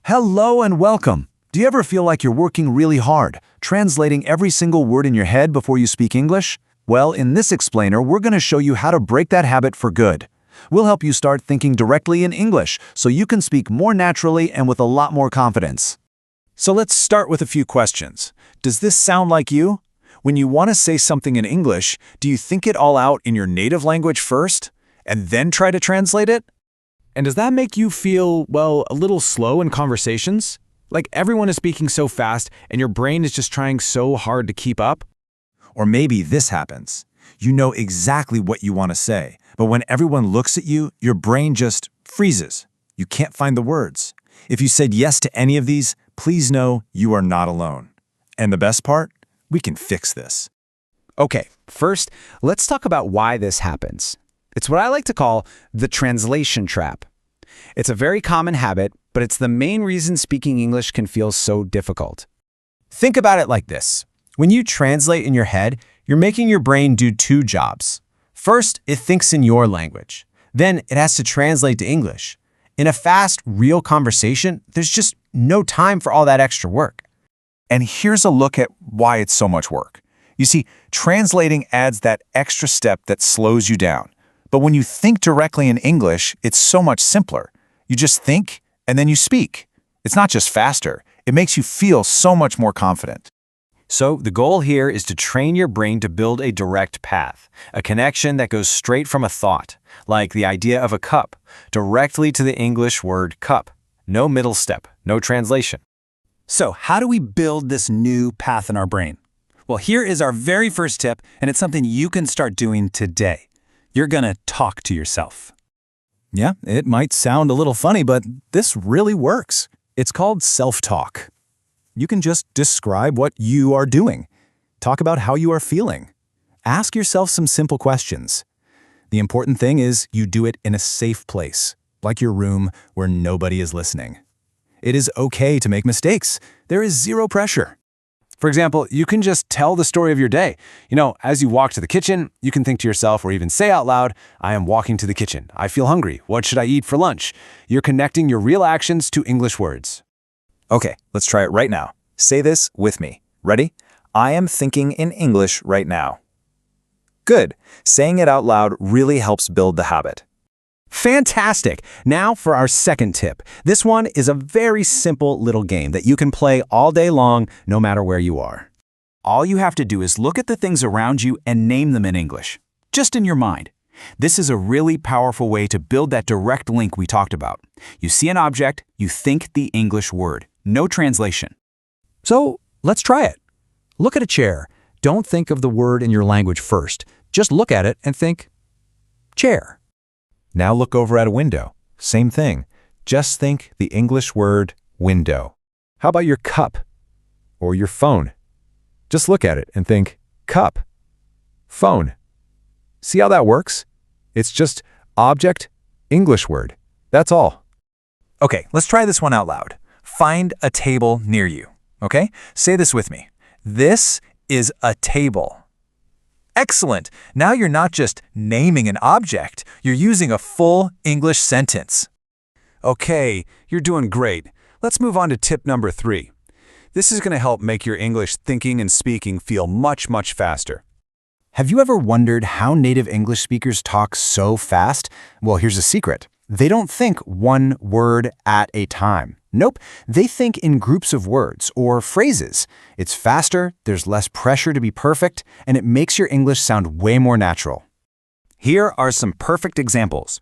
Hello and welcome. Do you ever feel like you're working really hard, translating every single word in your head before you speak English? Well, in this explainer, we're going to show you how to break that habit for good. We'll help you start thinking directly in English so you can speak more naturally and with a lot more confidence. So let's start with a few questions. Does this sound like you? When you want to say something in English, do you think it all out in your native language first, and then try to translate it? And does that make you feel, well, a little slow in conversations? Like everyone is speaking so fast and your brain is just trying so hard to keep up? Or maybe this happens. You know exactly what you want to say, but when everyone looks at you, your brain just freezes. You can't find the words. If you said yes to any of these, please know you are not alone. And the best part? We can fix this. Okay, first, let's talk about why this happens. It's what I like to call the translation trap. It's a very common habit, but it's the main reason speaking English can feel so difficult. Think about it like this. When you translate in your head, you're making your brain do two jobs. First, it thinks in your language. Then it has to translate to English. In a fast, real conversation, there's just no time for all that extra work. And here's a look at why it's so much work. You see, translating adds that extra step that slows you down. But when you think directly in English, it's so much simpler. You just think, and then you speak. It's not just faster, it makes you feel so much more confident. So the goal here is to train your brain to build a direct path, a connection that goes straight from a thought, like the idea of a cup, directly to the English word cup. No middle step, no translation. So how do we build this new path in our brain? Well, here is our very first tip, and it's something you can start doing today. You're gonna talk to yourself. Yeah, it might sound a little funny, but this really works. It's called self-talk. You can just describe what you are doing. Talk about how you are feeling. Ask yourself some simple questions. The important thing is you do it in a safe place, like your room where nobody is listening. It is okay to make mistakes. There is zero pressure. For example, you can just tell the story of your day. As you walk to the kitchen, you can think to yourself or even say out loud, I am walking to the kitchen. I feel hungry. What should I eat for lunch? You're connecting your real actions to English words. Okay, let's try it right now. Say this with me. Ready? I am thinking in English right now. Good. Saying it out loud really helps build the habit. Fantastic! Now for our second tip. This one is a very simple little game that you can play all day long, no matter where you are. All you have to do is look at the things around you and name them in English, just in your mind. This is a really powerful way to build that direct link we talked about. You see an object, you think the English word, no translation. So let's try it. Look at a chair. Don't think of the word in your language first. Just look at it and think, chair. Now look over at a window. Same thing. Just think the English word window. How about your cup or your phone? Just look at it and think cup, phone. See how that works? It's just object, English word. That's all. Okay, let's try this one out loud. Find a table near you. Okay? Say this with me. This is a table. Excellent! Now you're not just naming an object, you're using a full English sentence. Okay, you're doing great. Let's move on to tip number 3. This is going to help make your English thinking and speaking feel much, much faster. Have you ever wondered how native English speakers talk so fast? Well, here's a secret. They don't think one word at a time. Nope, they think in groups of words or phrases. It's faster, there's less pressure to be perfect, and it makes your English sound way more natural. Here are some perfect examples.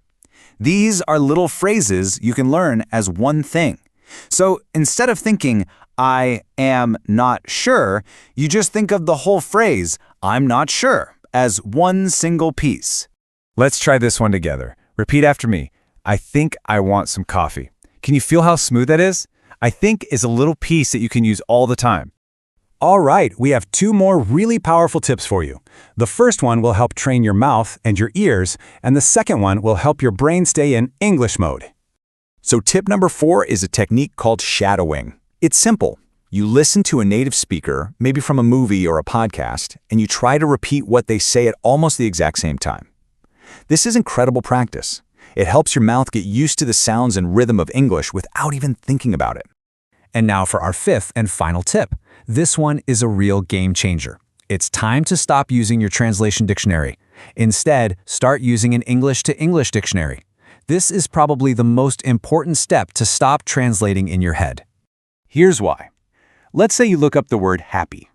These are little phrases you can learn as one thing. So instead of thinking, I am not sure, you just think of the whole phrase, I'm not sure, as one single piece. Let's try this one together. Repeat after me. I think I want some coffee. Can you feel how smooth that is? I think is a little piece that you can use all the time. All right, we have 2 more really powerful tips for you. The first one will help train your mouth and your ears, and the second one will help your brain stay in English mode. So tip number 4 is a technique called shadowing. It's simple. You listen to a native speaker, maybe from a movie or a podcast, and you try to repeat what they say at almost the exact same time. This is incredible practice. It helps your mouth get used to the sounds and rhythm of English without even thinking about it. And now for our fifth and final tip. This one is a real game changer. It's time to stop using your translation dictionary. Instead, start using an English-to-English dictionary. This is probably the most important step to stop translating in your head. Here's why. Let's say you look up the word happy.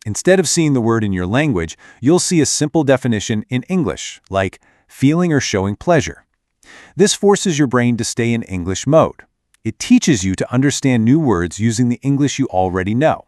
Instead of seeing the word in your language, you'll see a simple definition in English, like feeling or showing pleasure. This forces your brain to stay in English mode. It teaches you to understand new words using the English you already know.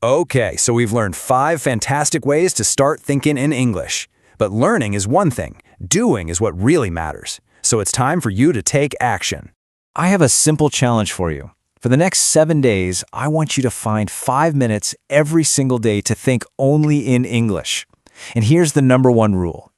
Okay, so we've learned 5 fantastic ways to start thinking in English. But learning is one thing, doing is what really matters. So it's time for you to take action. I have a simple challenge for you. For the next 7 days, I want you to find 5 minutes every single day to think only in English. And here's the #1 rule.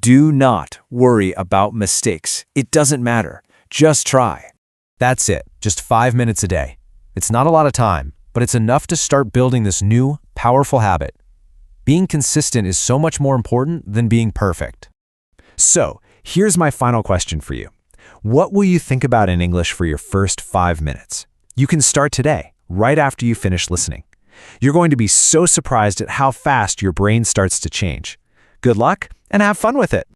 Do not worry about mistakes. It doesn't matter. Just try. That's it, just 5 minutes a day. It's not a lot of time, but it's enough to start building this new, powerful habit. Being consistent is so much more important than being perfect. So, here's my final question for you. What will you think about in English for your first 5 minutes? You can start today, right after you finish listening. You're going to be so surprised at how fast your brain starts to change. Good luck, and have fun with it.